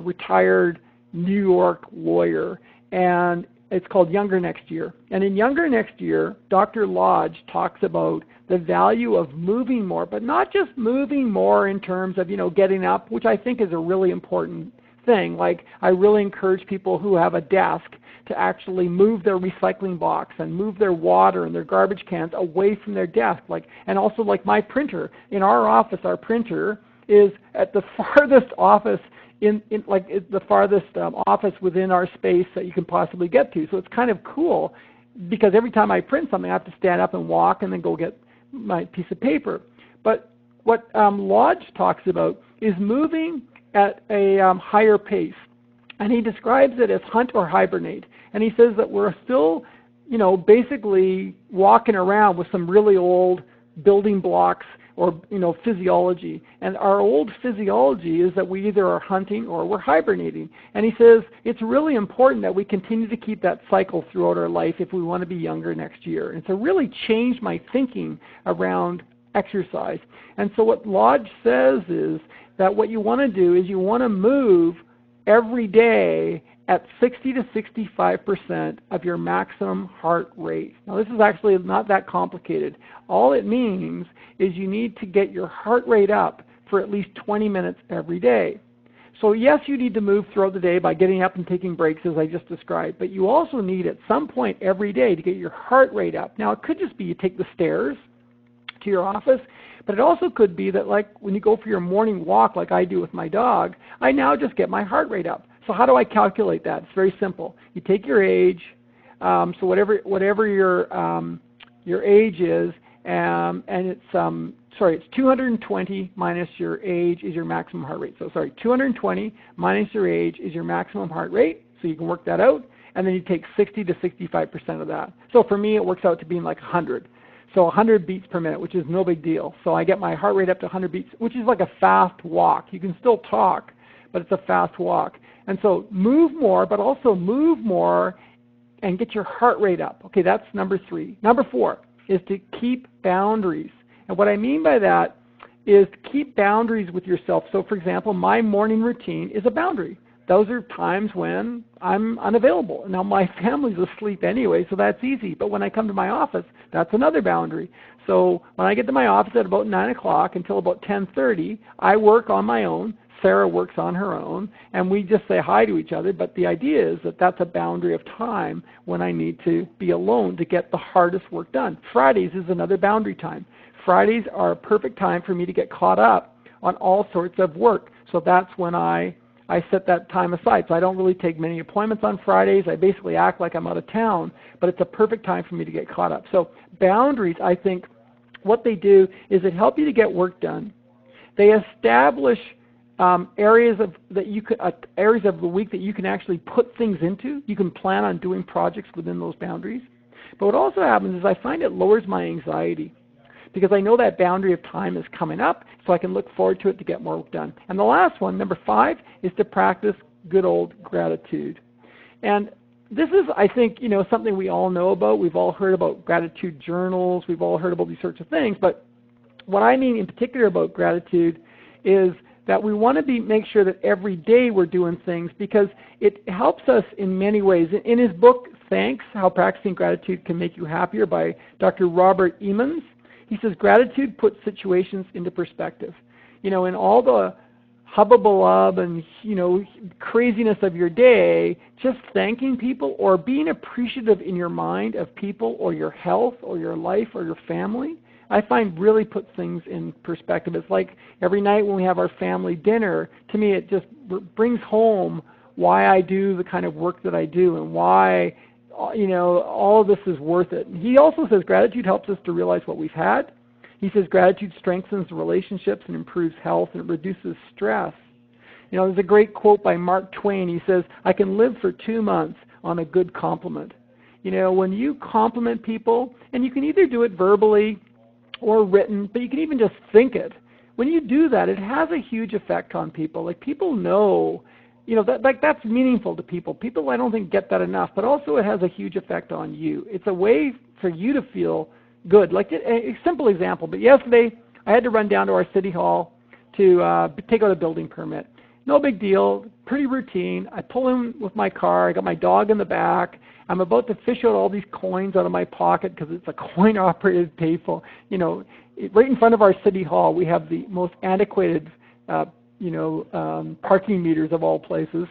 A: retired New York lawyer, and it's called Younger Next Year. And in Younger Next Year, Dr. Lodge talks about the value of moving more, but not just moving more in terms of, getting up, which I think is a really important thing. Like, I really encourage people who have a desk to actually move their recycling box and move their water and their garbage cans away from their desk. And also like my printer. In our office, our printer is at the farthest office the farthest office within our space that you can possibly get to. So it's kind of cool, because every time I print something, I have to stand up and walk and then go get my piece of paper. But what Lodge talks about is moving at a higher pace. And he describes it as hunt or hibernate. And he says that we're still, basically walking around with some really old building blocks or, physiology. And our old physiology is that we either are hunting or we're hibernating. And he says it's really important that we continue to keep that cycle throughout our life if we want to be younger next year. And so really changed my thinking around exercise. And so what Lodge says is that what you want to do is you want to move every day at 60 to 65% of your maximum heart rate. Now, this is actually not that complicated. All it means is you need to get your heart rate up for at least 20 minutes every day. So yes, you need to move throughout the day by getting up and taking breaks, as I just described, but you also need at some point every day to get your heart rate up. Now, it could just be you take the stairs to your office, but it also could be that, like, when you go for your morning walk like I do with my dog, I now just get my heart rate up. So how do I calculate that? It's very simple. You take your age, so whatever your age is, and it's it's 220 minus your age is your maximum heart rate. So 220 minus your age is your maximum heart rate. So you can work that out, and then you take 60 to 65% of that. So for me, it works out to being like 100. So 100 beats per minute, which is no big deal. So I get my heart rate up to 100 beats, which is like a fast walk. You can still talk, but it's a fast walk. And so move more, but also move more and get your heart rate up. Okay, that's number 3. Number 4 is to keep boundaries. And what I mean by that is to keep boundaries with yourself. So, for example, my morning routine is a boundary. Those are times when I'm unavailable. Now, my family's asleep anyway, so that's easy. But when I come to my office, that's another boundary. So when I get to my office at about 9 o'clock until about 10:30, I work on my own. Sarah works on her own, and we just say hi to each other. But the idea is that that's a boundary of time when I need to be alone to get the hardest work done. Fridays is another boundary time. Fridays are a perfect time for me to get caught up on all sorts of work. So that's when I set that time aside. So I don't really take many appointments on Fridays. I basically act like I'm out of town, but it's a perfect time for me to get caught up. So boundaries, I think, what they do is it help you to get work done. They establish areas of the week that you can actually put things into. You can plan on doing projects within those boundaries. But what also happens is I find it lowers my anxiety, because I know that boundary of time is coming up, so I can look forward to it to get more work done. And the last one, number 5, is to practice good old gratitude. And this is, I think, something we all know about. We've all heard about gratitude journals. We've all heard about these sorts of things. But what I mean in particular about gratitude is that we want to make sure that every day we're doing things, because it helps us in many ways. In his book, Thanks, How Practicing Gratitude Can Make You Happier, by Dr. Robert Emmons, he says gratitude puts situations into perspective. in all the hubbubalub and, craziness of your day, just thanking people or being appreciative in your mind of people or your health or your life or your family, I find really puts things in perspective. It's like every night when we have our family dinner, to me it just brings home why I do the kind of work that I do and why, all of this is worth it. And he also says gratitude helps us to realize what we've had. He says gratitude strengthens relationships and improves health and it reduces stress. There's a great quote by Mark Twain. He says, I can live for 2 months on a good compliment. When you compliment people, and you can either do it verbally or written, but you can even just think it. When you do that, it has a huge effect on people. Like people know, that's meaningful to people. People, I don't think, get that enough, but also it has a huge effect on you. It's a way for you to feel good. Like a simple example, but yesterday I had to run down to our city hall to take out a building permit. No big deal, pretty routine. I pull in with my car, I got my dog in the back. I'm about to fish out all these coins out of my pocket because it's a coin-operated payphone. Right in front of our city hall, we have the most antiquated, parking meters of all places.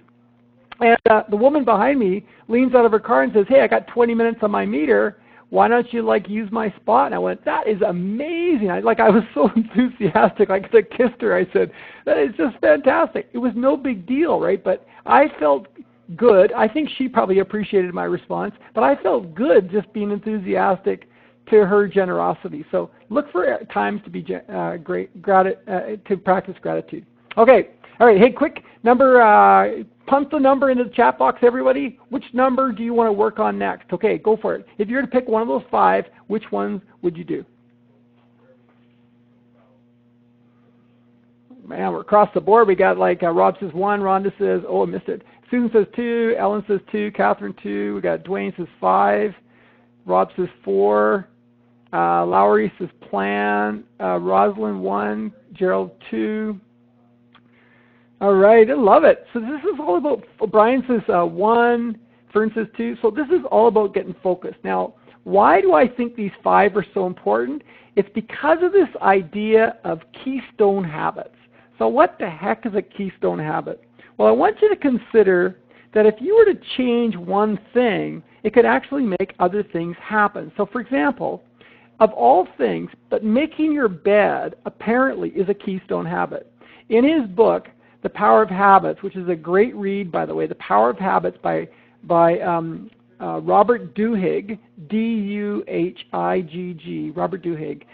A: And the woman behind me leans out of her car and says, hey, I got 20 minutes on my meter. Why don't you use my spot? And I went, that is amazing. I was so enthusiastic. I could have kissed her. I said, that is just fantastic. It was no big deal, right? But I felt good. I think she probably appreciated my response, but I felt good just being enthusiastic to her generosity. So look for times to be to practice gratitude. Okay. All right. Hey, quick number. Pump the number into the chat box, everybody. Which number do you want to work on next? Okay, go for it. If you were to pick one of those 5, which ones would you do? Man, we're across the board. We got Rob says 1, Rhonda says, I missed it. Susan says 2, Ellen says 2, Catherine 2. We got Dwayne says 5, Rob says 4, Lowry says plan, Rosalind 1, Gerald 2. All right, I love it. So this is all about, Brian says 1, Fern says 2. So this is all about getting focused. Now, why do I think these 5 are so important? It's because of this idea of keystone habits. So what the heck is a keystone habit? Well, I want you to consider that if you were to change one thing, it could actually make other things happen. So for example, of all things, but making your bed apparently is a keystone habit. In his book, The Power of Habits, which is a great read, by the way, The Power of Habits by Robert Duhigg, D-U-H-I-G-G, Robert Duhigg,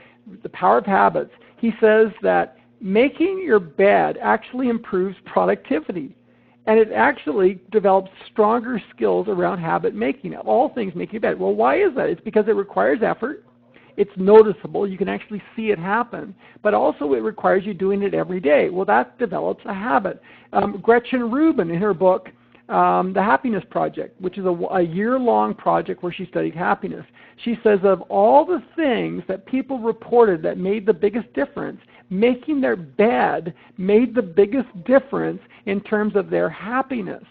A: The Power of Habits, he says that making your bed actually improves productivity. And it actually develops stronger skills around habit making. Of all things, making your bed. Well, why is that? It's because it requires effort. It's noticeable. You can actually see it happen. But also it requires you doing it every day. Well, that develops a habit. Gretchen Rubin, in her book, The Happiness Project, which is a year-long project where she studied happiness, she says of all the things that people reported that made the biggest difference, making their bed made the biggest difference in terms of their happiness.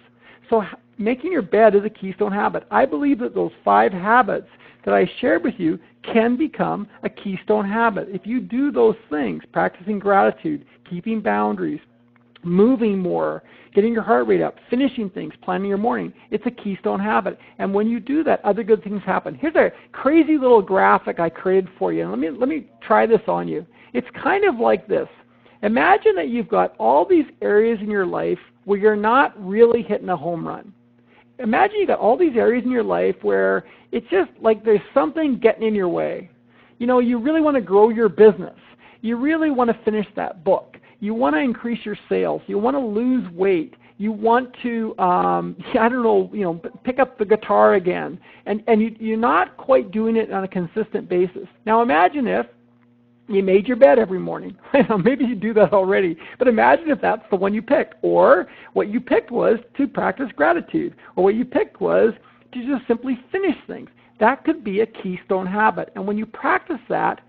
A: So making your bed is a keystone habit. I believe that those 5 habits that I shared with you can become a keystone habit. If you do those things, practicing gratitude, keeping boundaries, moving more, getting your heart rate up, finishing things, planning your morning, it's a keystone habit. And when you do that, other good things happen. Here's a crazy little graphic I created for you. And let me try this on you. It's kind of like this. Imagine that you've got all these areas in your life where you're not really hitting a home run. Imagine you've got all these areas in your life where it's just like there's something getting in your way. You really want to grow your business. You really want to finish that book. You want to increase your sales. You want to lose weight. You want to, pick up the guitar again. And you're not quite doing it on a consistent basis. Now imagine if you made your bed every morning. Maybe you do that already, but imagine if that's the one you picked, or what you picked was to practice gratitude, or what you picked was to just simply finish things. That could be a keystone habit, and when you practice that,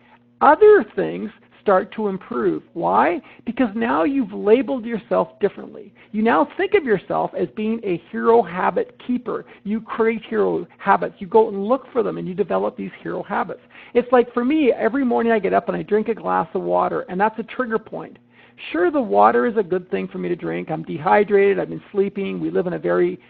A: other things start to improve. Why? Because now you've labeled yourself differently. You now think of yourself as being a hero habit keeper. You create hero habits. You go and look for them, and you develop these hero habits. It's like for me, every morning I get up and I drink a glass of water, and that's a trigger point. Sure, the water is a good thing for me to drink. I'm dehydrated. I've been sleeping. We live in a very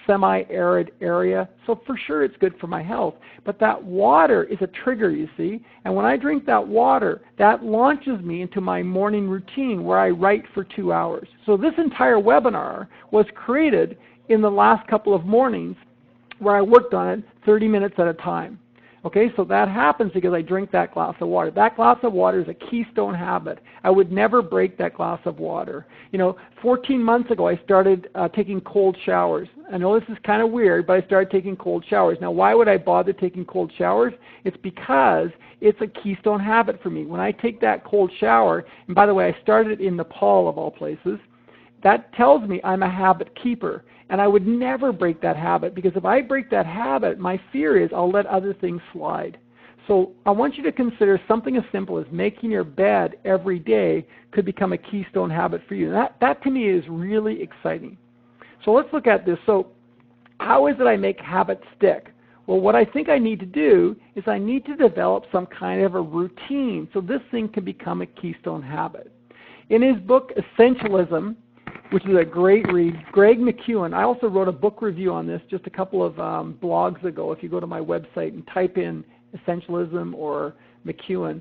A: semi-arid area. So for sure it's good for my health. But that water is a trigger, you see. And when I drink that water, that launches me into my morning routine where I write for 2 hours. So this entire webinar was created in the last couple of mornings where I worked on it 30 minutes at a time. Okay, so that happens because I drink that glass of water. That glass of water is a keystone habit. I would never break that glass of water. 14 months ago I started taking cold showers. I know this is kind of weird, but I started taking cold showers. Now, why would I bother taking cold showers? It's because it's a keystone habit for me. When I take that cold shower, and by the way, I started in Nepal of all places, that tells me I'm a habit keeper. And I would never break that habit, because if I break that habit, my fear is I'll let other things slide. So I want you to consider something as simple as making your bed every day could become a keystone habit for you. And that to me is really exciting. So let's look at this. So how is it I make habits stick? Well, what I think I need to do is I need to develop some kind of a routine so this thing can become a keystone habit. In his book, Essentialism, which is a great read, Greg McKeown, I also wrote a book review on this just a couple of blogs ago. If you go to my website and type in Essentialism or McKeown,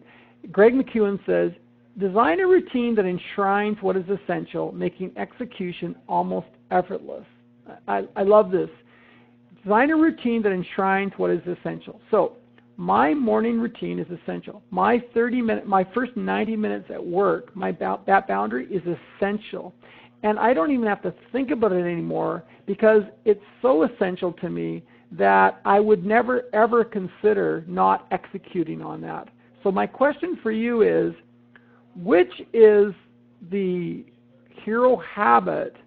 A: Greg McKeown says, design a routine that enshrines what is essential, making execution almost effortless. I love this. Design a routine that enshrines what is essential. So my morning routine is essential. My first 90 minutes at work, that boundary is essential. And I don't even have to think about it anymore because it's so essential to me that I would never ever consider not executing on that. So my question for you is, which is the hero habit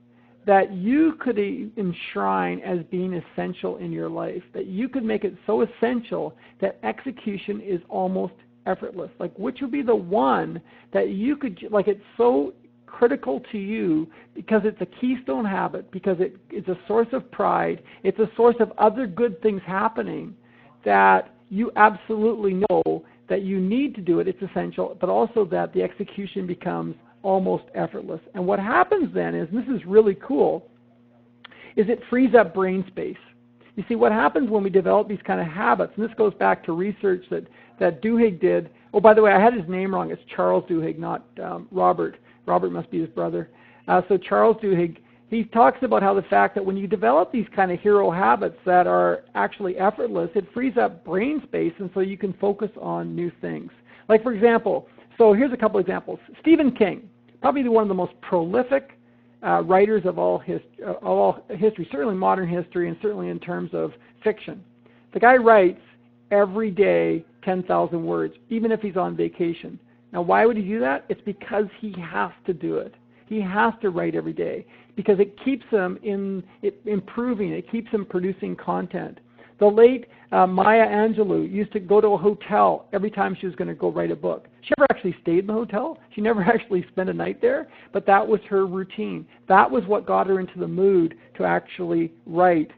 A: that you could enshrine as being essential in your life, that you could make it so essential that execution is almost effortless? Like, which would be the one that you could, like, it's so critical to you because it's a keystone habit, because it's a source of pride, it's a source of other good things happening, that you absolutely know that you need to do it, it's essential, but also that the execution becomes almost effortless. And what happens then is, and this is really cool, is it frees up brain space. You see, what happens when we develop these kind of habits, and this goes back to research that Duhigg did. Oh, by the way, I had his name wrong. It's Charles Duhigg, not Robert. Robert must be his brother. So Charles Duhigg, he talks about how the fact that when you develop these kind of hero habits that are actually effortless, it frees up brain space, and so you can focus on new things. Like, for example, so here's a couple examples. Stephen King, probably one of the most prolific writers of all history, certainly modern history, and certainly in terms of fiction. The guy writes every day 10,000 words, even if he's on vacation. Now, why would he do that? It's because he has to do it. He has to write every day because it keeps him improving. It keeps him producing content. The late Maya Angelou used to go to a hotel every time she was going to go write a book. She never actually stayed in the hotel. She never actually spent a night there, but that was her routine. That was what got her into the mood to actually write.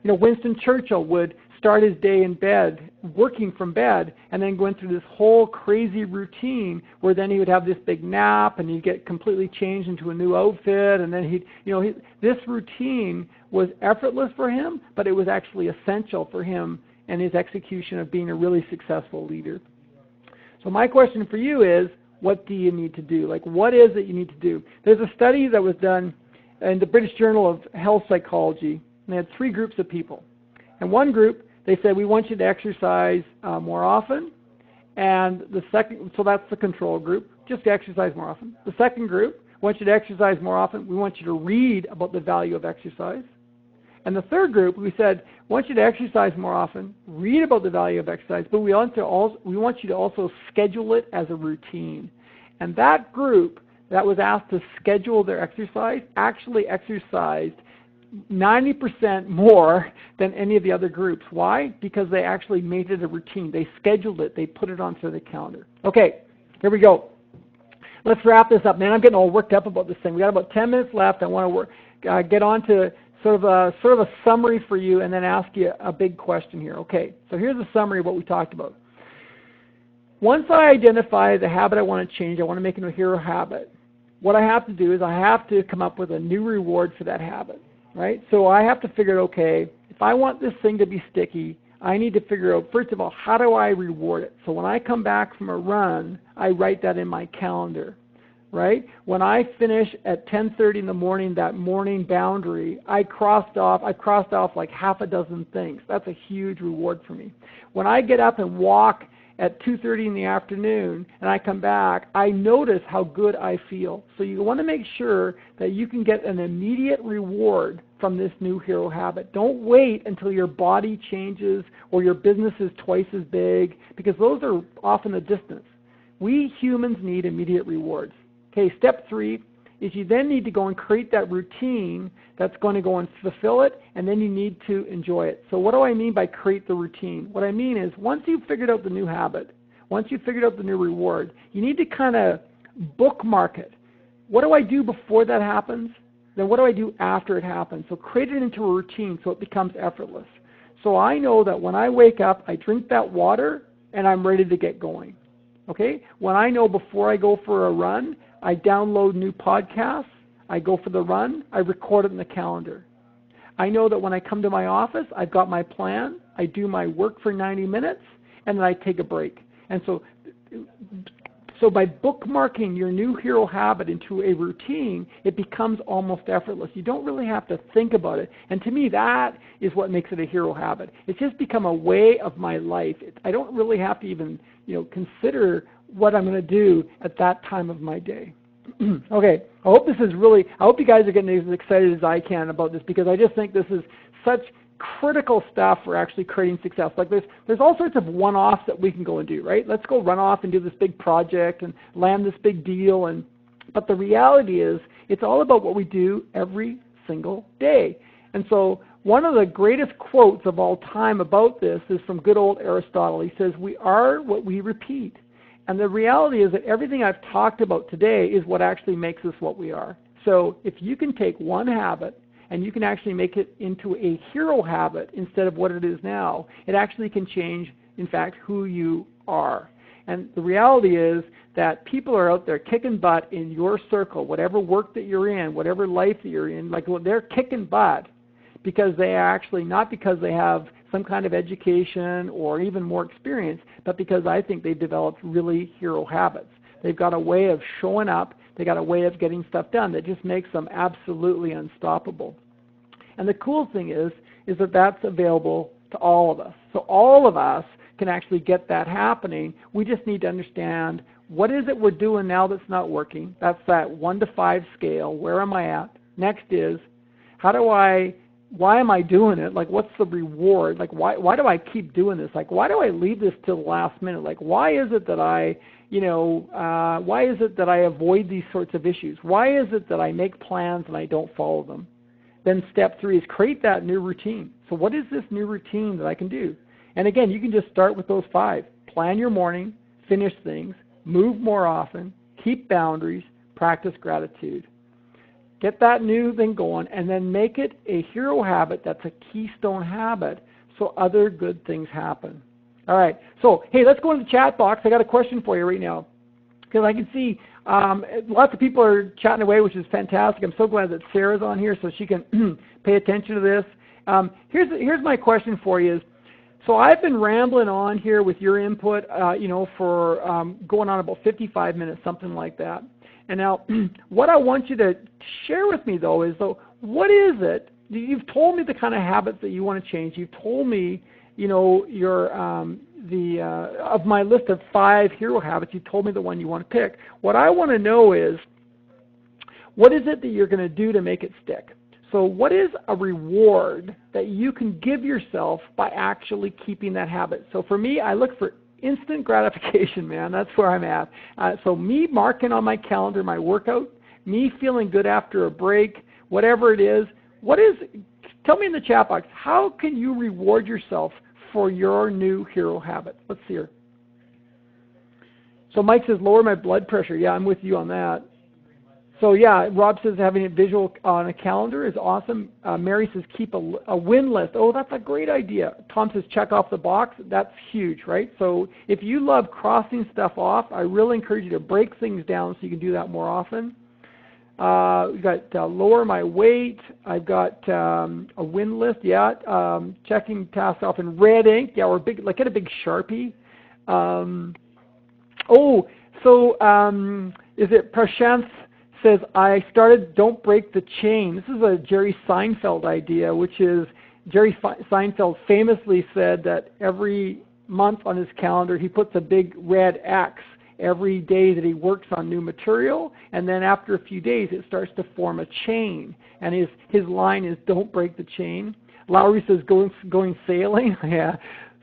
A: Winston Churchill would start his day in bed, working from bed, and then going through this whole crazy routine where then he would have this big nap and he'd get completely changed into a new outfit, and then this routine was effortless for him, but it was actually essential for him and his execution of being a really successful leader. So my question for you is, what do you need to do? Like, what is it you need to do? There's a study that was done in the British Journal of Health Psychology, and they had 3 groups of people. And one group, they said, we want you to exercise more often. And the second, so that's the control group, just to exercise more often. The second group, we want you to exercise more often. We want you to read about the value of exercise. And the third group, we said, we want you to exercise more often, read about the value of exercise, but we want you to also schedule it as a routine. And that group that was asked to schedule their exercise actually exercised 90% more than any of the other groups. Why? Because they actually made it a routine. They scheduled it. They put it onto the calendar. Okay, here we go. Let's wrap this up. Man, I'm getting all worked up about this thing. We got about 10 minutes left. I want to get on to sort of a summary for you and then ask you a big question here. Okay, so here's a summary of what we talked about. Once I identify the habit I want to change, I want to make it a hero habit, what I have to do is I have to come up with a new reward for that habit, right? So I have to figure out, okay, if I want this thing to be sticky, I need to figure out, first of all, how do I reward it? So when I come back from a run, I write that in my calendar, right? When I finish at 10:30 in the morning, that morning boundary, I've crossed off like half a dozen things. That's a huge reward for me. When I get up and walk at 2:30 in the afternoon and I come back, I notice how good I feel. So you want to make sure that you can get an immediate reward from this new hero habit. Don't wait until your body changes or your business is twice as big, because those are often the distance. We humans need immediate rewards. Okay, step 3 is you then need to go and create that routine that's going to go and fulfill it, and then you need to enjoy it. So what do I mean by create the routine? What I mean is, once you've figured out the new habit, once you've figured out the new reward, you need to kind of bookmark it. What do I do before that happens? Then what do I do after it happens? So create it into a routine so it becomes effortless. So I know that when I wake up, I drink that water, and I'm ready to get going. Okay? When I know before I go for a run, I download new podcasts, I go for the run, I record it in the calendar. I know that when I come to my office, I've got my plan, I do my work for 90 minutes, and then I take a break. And so by bookmarking your new hero habit into a routine, it becomes almost effortless. You don't really have to think about it. And to me, that is what makes it a hero habit. It's just become a way of my life. I don't really have to even consider what I'm going to do at that time of my day. Okay, I hope you guys are getting as excited as I can about this, because I just think this is such critical stuff for actually creating success. Like there's all sorts of one-offs that we can go and do, right? Let's go run off and do this big project and land this big deal. But the reality is, it's all about what we do every single day. And so one of the greatest quotes of all time about this is from good old Aristotle. He says, "We are what we repeat." And the reality is that everything I've talked about today is what actually makes us what we are. So if you can take one habit and you can actually make it into a hero habit instead of what it is now, it actually can change, in fact, who you are. And the reality is that people are out there kicking butt in your circle, whatever work that you're in, whatever life that you're in, like they're kicking butt because they actually, not because they have some kind of education or even more experience, but because I think they've developed really hero habits. They've got a way of showing up, they got a way of getting stuff done that just makes them absolutely unstoppable. And the cool thing is that that's available to all of us. So all of us can actually get that happening. We just need to understand, what is it we're doing now that's not working? That's that 1 to 5 scale. Where am I at? Next is, why am I doing it? Like, what's the reward? Like, why do I keep doing this? Like, why do I leave this till the last minute? Like, why is it that I avoid these sorts of issues? Why is it that I make plans and I don't follow them? Then step 3 is create that new routine. So what is this new routine that I can do? And again, you can just start with those 5. Plan your morning, finish things, move more often, keep boundaries, practice gratitude. Get that new thing going, and then make it a hero habit that's a keystone habit so other good things happen. All right, so hey, let's go into the chat box. I got a question for you right now, because I can see lots of people are chatting away, which is fantastic. I'm so glad that Sarah's on here so she can pay attention to this. Here's my question for you is, so I've been rambling on here with your input, for going on about 55 minutes, something like that. And now, what I want you to share with me, though, is, what is it? You've told me the kind of habits that you want to change. You've told me, of my list of 5 hero habits, you told me the one you want to pick. What I want to know is, what is it that you're going to do to make it stick? So what is a reward that you can give yourself by actually keeping that habit? So for me, I look for instant gratification, man. That's where I'm at. So me marking on my calendar my workout, me feeling good after a break, whatever it is, tell me in the chat box, how can you reward yourself for your new hero habit? Let's see here. So Mike says, lower my blood pressure. Yeah, I'm with you on that. So yeah, Rob says having it visual on a calendar is awesome. Mary says keep a win list. Oh, that's a great idea. Tom says check off the box. That's huge, right? So if you love crossing stuff off, I really encourage you to break things down so you can do that more often. We've got lower my weight. I've got a win list. Yeah, checking tasks off in red ink. Yeah, or big, like get a big Sharpie. Is it Prashant says, I started Don't Break the Chain. This is a Jerry Seinfeld idea, which is Jerry Seinfeld famously said that every month on his calendar he puts a big red X every day that he works on new material, and then after a few days it starts to form a chain. And his line is, don't break the chain. Lowry says, going sailing. Yeah.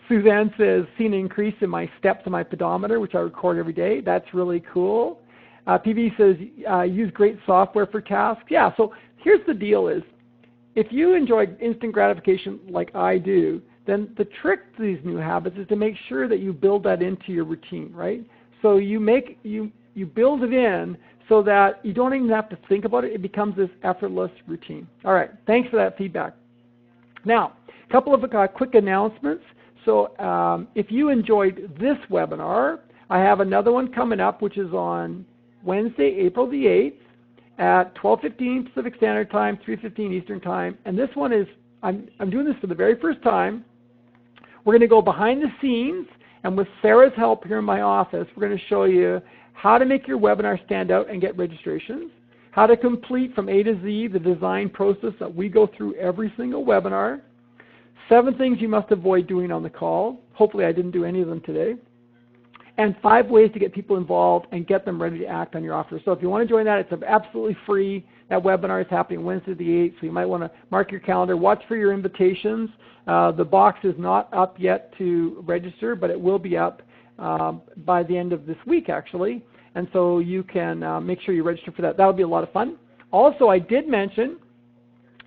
A: Suzanne says, seen an increase in my steps on my pedometer, which I record every day. That's really cool. PV says, use great software for tasks. Yeah, so here's the deal is, if you enjoy instant gratification like I do, then the trick to these new habits is to make sure that you build that into your routine, right? So you build it in so that you don't even have to think about it. It becomes this effortless routine. All right, thanks for that feedback. Now, a couple of quick announcements. So if you enjoyed this webinar, I have another one coming up, which is on Wednesday, April the 8th at 12:15 Pacific Standard Time, 3:15 Eastern Time. And this one is, I'm doing this for the very first time. We're going to go behind the scenes, and with Sarah's help here in my office, we're going to show you how to make your webinar stand out and get registrations, how to complete from A to Z the design process that we go through every single webinar, 7 things you must avoid doing on the call. Hopefully I didn't do any of them today. And 5 ways to get people involved and get them ready to act on your offer. So if you want to join that, it's absolutely free. That webinar is happening Wednesday the 8th, so you might want to mark your calendar. Watch for your invitations. The box is not up yet to register, but it will be up by the end of this week, actually. And so you can make sure you register for that. That would be a lot of fun. Also, I did mention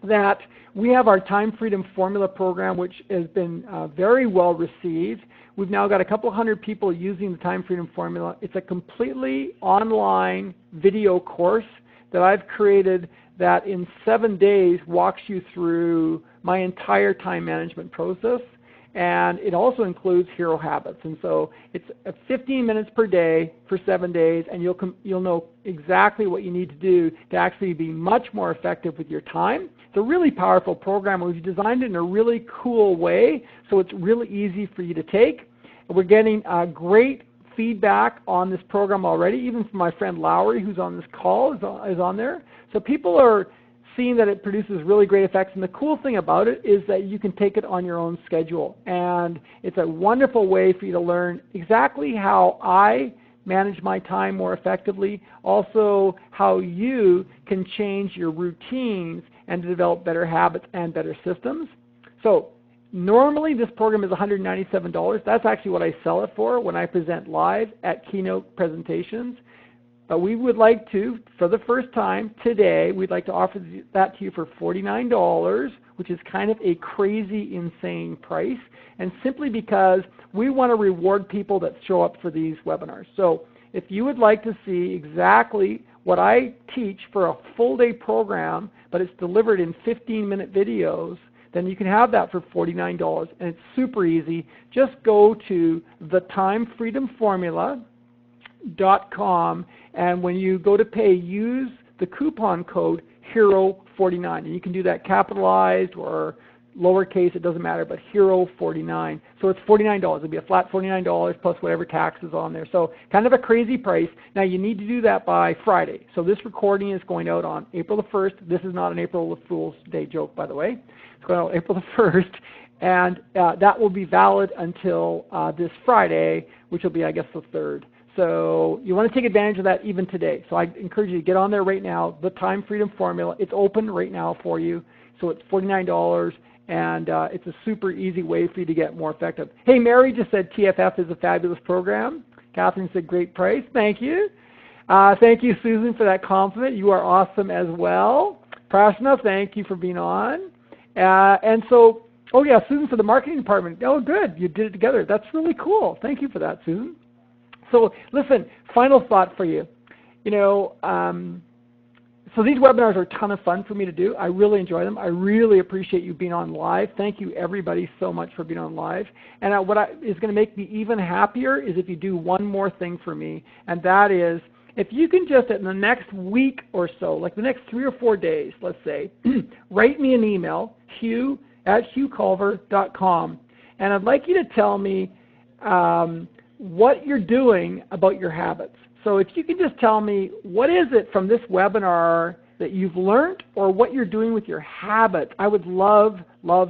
A: that we have our Time Freedom Formula program, which has been very well received. We've now got a couple hundred people using the Time Freedom Formula. It's a completely online video course that I've created that in 7 days walks you through my entire time management process. And it also includes hero habits. And so it's 15 minutes per day for 7 days, and you'll know exactly what you need to do to actually be much more effective with your time. It's a really powerful program. We've designed it in a really cool way, so it's really easy for you to take. And we're getting great feedback on this program already, even from my friend Lowry, who's on this call, is on there. So people are seeing that it produces really great effects. And the cool thing about it is that you can take it on your own schedule. And it's a wonderful way for you to learn exactly how I manage my time more effectively, also how you can change your routines and to develop better habits and better systems. So normally this program is $197. That's actually what I sell it for when I present live at keynote presentations. But we would like to, for the first time today, we'd like to offer that to you for $49, which is kind of a crazy, insane price, and simply because we want to reward people that show up for these webinars. So if you would like to see exactly what I teach for a full day program, but it's delivered in 15-minute videos, then you can have that for $49, and it's super easy. Just go to thetimefreedomformula.com, and when you go to pay, use the coupon code HERO49, and you can do that capitalized or lowercase, it doesn't matter, but HERO49. So it's $49. It'll be a flat $49 plus whatever tax is on there. So kind of a crazy price. Now you need to do that by Friday. So this recording is going out on April the 1st. This is not an April Fool's Day joke, by the way. It's going out April the 1st. And that will be valid until this Friday, which will be, I guess, the 3rd. So you want to take advantage of that even today. So I encourage you to get on there right now, the Time Freedom Formula. It's open right now for you. So it's $49, and it's a super easy way for you to get more effective. Hey, Mary just said TFF is a fabulous program. Catherine said great price. Thank you. Thank you, Susan, for that compliment. You are awesome as well. Prashna, thank you for being on. And so, oh yeah, Susan for the marketing department. Oh, good. You did it together. That's really cool. Thank you for that, Susan. So listen, final thought for you. So these webinars are a ton of fun for me to do. I really enjoy them. I really appreciate you being on live. Thank you everybody so much for being on live. And what is going to make me even happier is if you do one more thing for me, and that is if you can just in the next week or so, like the next 3 or 4 days, let's say, write me an email, hugh@hughculver.com, and I'd like you to tell me what you're doing about your habits. So if you can just tell me what is it from this webinar that you've learned or what you're doing with your habits, I would love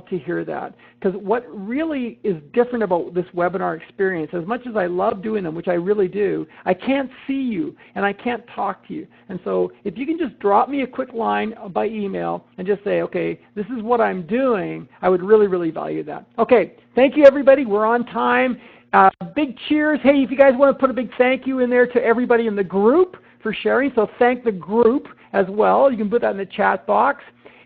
A: to hear that. Because what really is different about this webinar experience, as much as I love doing them, which I really do, I can't see you and I can't talk to you. And so if you can just drop me a quick line by email and just say, okay, this is what I'm doing, I would really value that. Okay, thank you everybody. We're on time. Big cheers. Hey, if you guys want to put a big thank you in there to everybody in the group for sharing, so thank the group as well. You can put that in the chat box.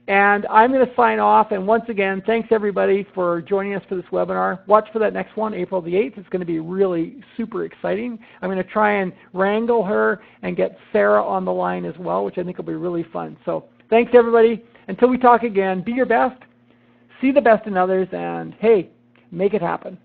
A: And I'm going to sign off. And once again, thanks everybody for joining us for this webinar. Watch for that next one, April the 8th. It's going to be really super exciting. I'm going to try and wrangle her and get Sarah on the line as well, which I think will be really fun. So thanks everybody. Until we talk again, be your best, see the best in others, and hey, make it happen.